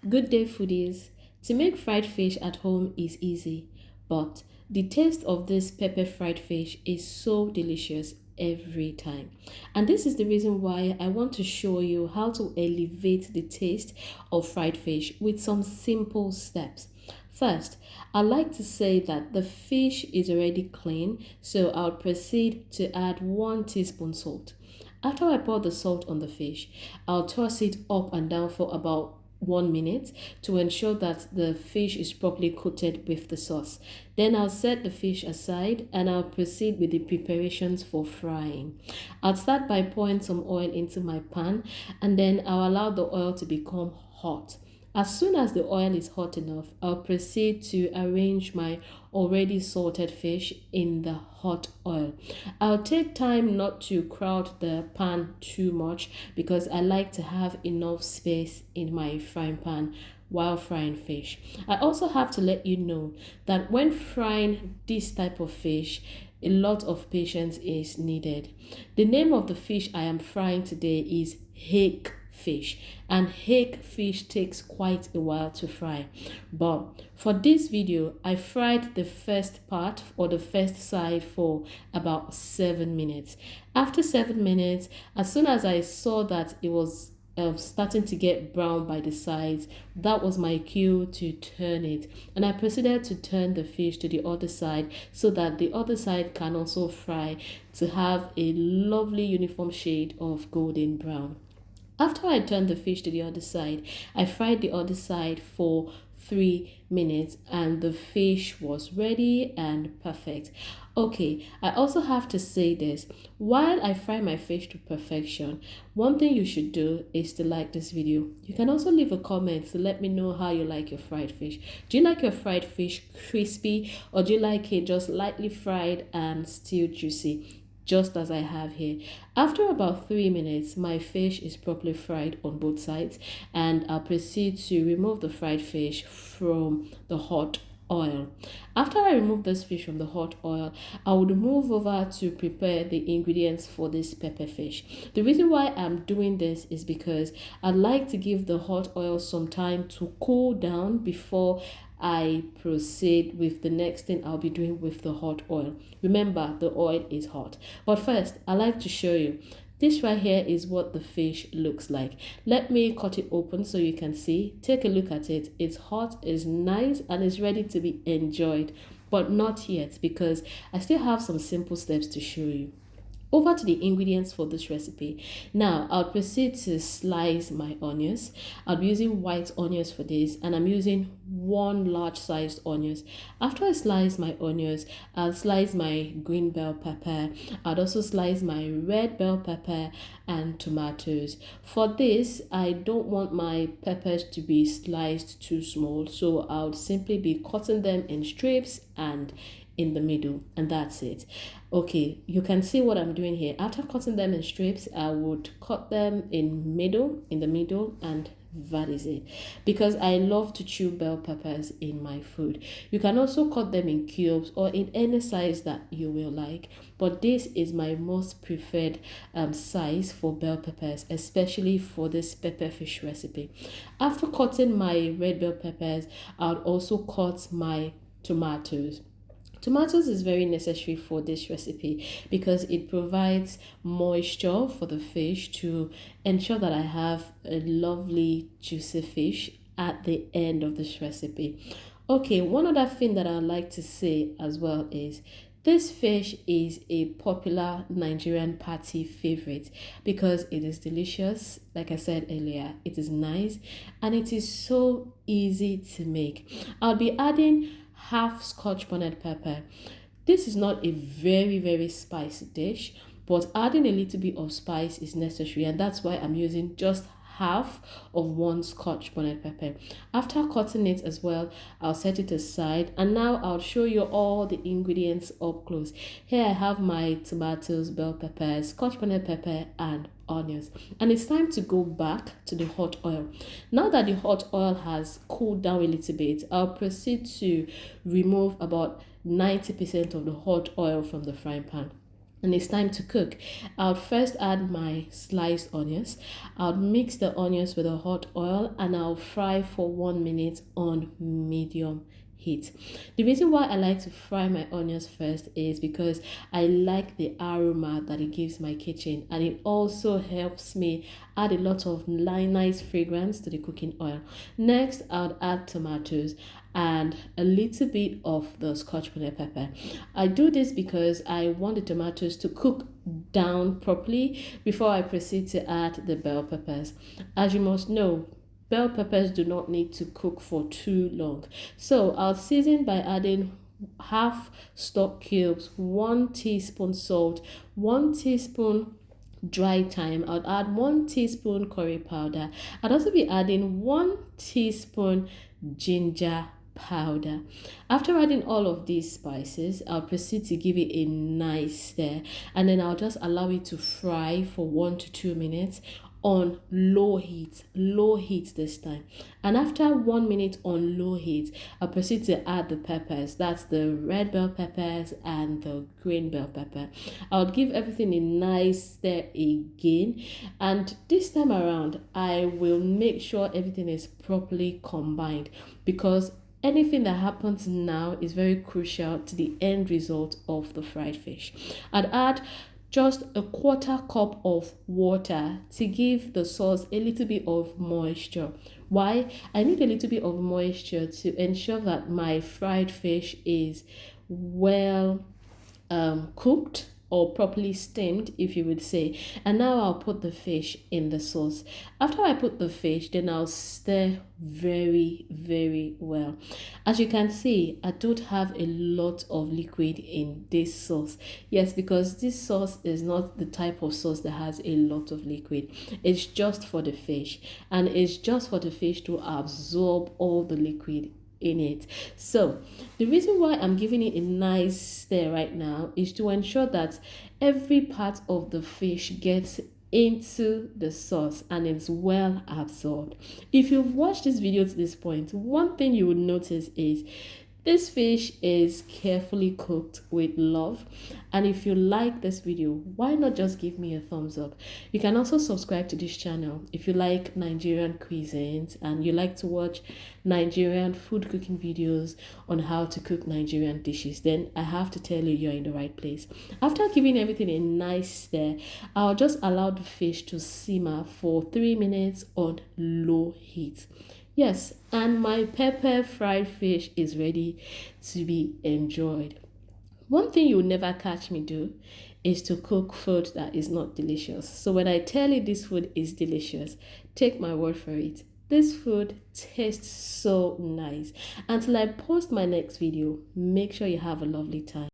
Good day, foodies. To make fried fish at home is easy, but the taste of this pepper fried fish is so delicious every time. And this is the reason why I want to show you how to elevate the taste of fried fish with some simple steps. First, I like to say that the fish is already clean, so I'll proceed to add 1 teaspoon salt. After I pour the salt on the fish, I'll toss it up and down for about 1 minute to ensure that the fish is properly coated with the sauce. Then I'll set the fish aside and I'll proceed with the preparations for frying. I'll start by pouring some oil into my pan and then I'll allow the oil to become hot. As soon as the oil is hot enough, I'll proceed to arrange my already salted fish in the hot oil. I'll take time not to crowd the pan too much because I like to have enough space in my frying pan while frying fish. I also have to let you know that when frying this type of fish, a lot of patience is needed. The name of the fish I am frying today is hake fish, and hake fish takes quite a while to fry, but for this video I fried the first part or the first side for about 7 minutes. After 7 minutes, as soon as I saw that it was starting to get brown by the sides, that was my cue to turn it, and I proceeded to turn the fish to the other side so that the other side can also fry to have a lovely uniform shade of golden brown. After I turned the fish to the other side, I fried the other side for 3 minutes and the fish was ready and perfect. Okay, I also have to say this. While I fry my fish to perfection, one thing you should do is to like this video. You can also leave a comment to let me know how you like your fried fish. Do you like your fried fish crispy or do you like it just lightly fried and still juicy? Just as I have here. After about 3 minutes, my fish is properly fried on both sides and I'll proceed to remove the fried fish from the hot oil. After I remove this fish from the hot oil, I would move over to prepare the ingredients for this pepper fish. The reason why I'm doing this is because I like to give the hot oil some time to cool down before I proceed with the next thing I'll be doing with the hot oil. Remember, the oil is hot. But first, I like to show you. This right here is what the fish looks like. Let me cut it open so you can see. Take a look at it. It's hot, it's nice, and it's ready to be enjoyed. But not yet because I still have some simple steps to show you. Over to the ingredients for this recipe. Now, I'll proceed to slice my onions. I'll be using white onions for this, and I'm using 1 large sized onions. After I slice my onions, I'll slice my green bell pepper. I'll also slice my red bell pepper and tomatoes. For this, I don't want my peppers to be sliced too small, so I'll simply be cutting them in strips and in the middle, and that's it. Okay, you can see what I'm doing here. After cutting them in strips, I would cut them in the middle, and that is it, because I love to chew bell peppers in my food. You can also cut them in cubes or in any size that you will like, but this is my most preferred size for bell peppers, especially for this pepper fish recipe. After cutting my red bell peppers, I'll also cut my tomatoes. Tomatoes is very necessary for this recipe because it provides moisture for the fish to ensure that I have a lovely juicy fish at the end of this recipe. Okay, one other thing that I'd like to say as well is this fish is a popular Nigerian party favorite because it is delicious. Like I said earlier, it is nice and it is so easy to make. I'll be adding half scotch bonnet pepper. This is not a very spicy dish, but adding a little bit of spice is necessary, and that's why I'm using just half of 1 scotch bonnet pepper. After cutting it as well, I'll set it aside, and now I'll show you all the ingredients up close. Here I have my tomatoes, bell peppers, scotch bonnet pepper, and onions, and it's time to go back to the hot oil. Now that the hot oil has cooled down a little bit, I'll proceed to remove about 90% of the hot oil from the frying pan. and it's time to cook. I'll first add my sliced onions. I'll mix the onions with the hot oil and I'll fry for 1 minute on medium heat. The reason why I like to fry my onions first is because I like the aroma that it gives my kitchen, and it also helps me add a lot of nice fragrance to the cooking oil. Next, I'll add tomatoes and a little bit of the scotch bonnet pepper. I do this because I want the tomatoes to cook down properly before I proceed to add the bell peppers. As you must know, bell peppers do not need to cook for too long. So I'll season by adding half stock cubes, 1 teaspoon salt, 1 teaspoon dry thyme. I'll add 1 teaspoon curry powder. I'd also be adding 1 teaspoon ginger powder. After adding all of these spices, I'll proceed to give it a nice stir, and then I'll just allow it to fry for 1 to 2 minutes on low heat this time. And after 1 minute on low heat, I'll proceed to add the peppers. That's the red bell peppers and the green bell pepper. I'll give everything a nice stir again, and this time around I will make sure everything is properly combined, because anything that happens now is very crucial to the end result of the fried fish. I'd add just a 1/4 cup of water to give the sauce a little bit of moisture. Why? I need a little bit of moisture to ensure that my fried fish is well cooked, or properly steamed, if you would say. And now I'll put the fish in the sauce. After I put the fish, then I'll stir very well. As you can see, I don't have a lot of liquid in this sauce. Yes, because this sauce is not the type of sauce that has a lot of liquid. It's just for the fish, and it's just for the fish to absorb all the liquid in it. So the reason why I'm giving it a nice stir right now is to ensure that every part of the fish gets into the sauce and it's well absorbed. If you've watched this video to this point, one thing you would notice is this fish is carefully cooked with love. And if you like this video, why not just give me a thumbs up? You can also subscribe to this channel if you like Nigerian cuisines and you like to watch Nigerian food cooking videos on how to cook Nigerian dishes. Then I have to tell you, you're in the right place. After giving everything a nice stir, I'll just allow the fish to simmer for 3 minutes on low heat. Yes, and my pepper fried fish is ready to be enjoyed. One thing you'll never catch me do is to cook food that is not delicious. So when I tell you this food is delicious, take my word for it. This food tastes so nice. Until I post my next video, make sure you have a lovely time.